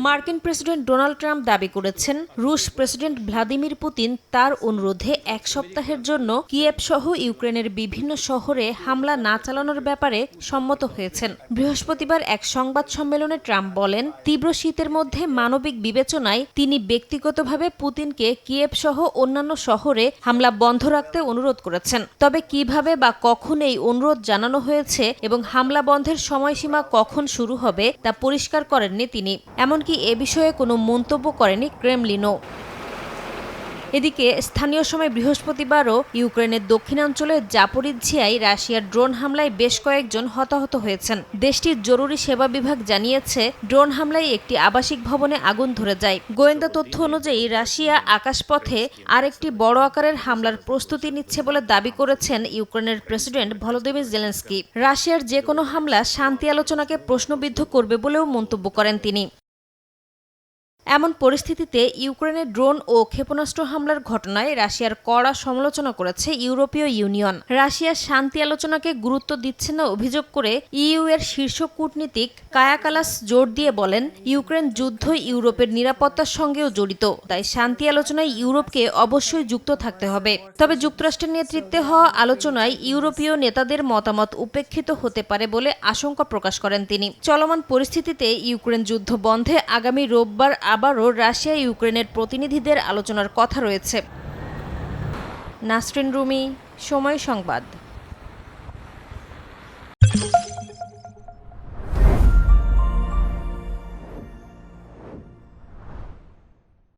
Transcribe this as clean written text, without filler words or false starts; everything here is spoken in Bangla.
মার্কিন প্রেসিডেন্ট ডোনাল্ড ট্রাম্প দাবি করেছেন, রুশ প্রেসিডেন্ট ভ্লাদিমির পুতিন তার অনুরোধে এক সপ্তাহের জন্য কিয়েভ সহ ইউক্রেনের বিভিন্ন শহরে হামলা না চালানোর ব্যাপারে সম্মত হয়েছেন। বৃহস্পতিবার এক সংবাদ সম্মেলনে ট্রাম্প বলেন, তীব্র শীতের মধ্যে মানবিক বিবেচনায় তিনি ব্যক্তিগতভাবে পুতিনকে কিয়েভ সহ অন্যান্য শহরে হামলা বন্ধ রাখতে অনুরোধ করেছেন। তবে কিভাবে বা কখন এই অনুরোধ জানানো হয়েছে এবং হামলা বন্ধের সময়সীমা কখন শুরু হবে তা পরিষ্কার করেননি তিনি। এমনকি এ বিষয়ে কোনো মন্তব্য করেনি ক্রেমলিনও। এদিকে স্থানীয় সময় বৃহস্পতিবারও ইউক্রেনের দক্ষিণাঞ্চলের জাপোরিঝিয়ায় রাশিয়ার ড্রোন হামলায় বেশ কয়েকজন হতাহত হয়েছেন। দেশটির জরুরি সেবা বিভাগ জানিয়েছে, ড্রোন হামলায় একটি আবাসিক ভবনে আগুন ধরে যায়। গোয়েন্দা তথ্য অনুযায়ী রাশিয়া আকাশপথে আরেকটি বড় আকারের হামলার প্রস্তুতি নিচ্ছে বলে দাবি করেছেন ইউক্রেনের প্রেসিডেন্ট ভলোদিমির জেলেনস্কি। রাশিয়ার যে কোনো হামলা শান্তি আলোচনাকে প্রশ্নবিদ্ধ করবে বলেও মন্তব্য করেন তিনি। এমন পরিস্থিতিতে ইউক্রেনের ড্রোন ও ক্ষেপণাস্ত্র হামলার ঘটনায় রাশিয়ার কড়া সমালোচনা করেছে ইউরোপীয় ইউনিয়ন। রাশিয়া শান্তি আলোচনাকে গুরুত্ব দিচ্ছে না অভিযোগ করে ইইউ এর শীর্ষ কূটনীতিক কায়া কালাস জোর দিয়ে বলেন, ইউক্রেন যুদ্ধ ইউরোপের নিরাপত্তার সঙ্গেও জড়িত, তাই শান্তি আলোচনায় ইউরোপকে অবশ্যই যুক্ত থাকতে হবে। তবে যুক্তরাষ্ট্রের নেতৃত্বে হওয়া আলোচনায় ইউরোপীয় নেতাদের মতামত উপেক্ষিত হতে পারে বলে আশঙ্কা প্রকাশ করেন তিনি। চলমান পরিস্থিতিতে ইউক্রেন যুদ্ধ বন্ধে আগামী রোববার আবারও রাশিয়া ইউক্রেনের প্রতিনিধিদের আলোচনার কথা রয়েছে। নাসরিন রুমি, সময় সংবাদ।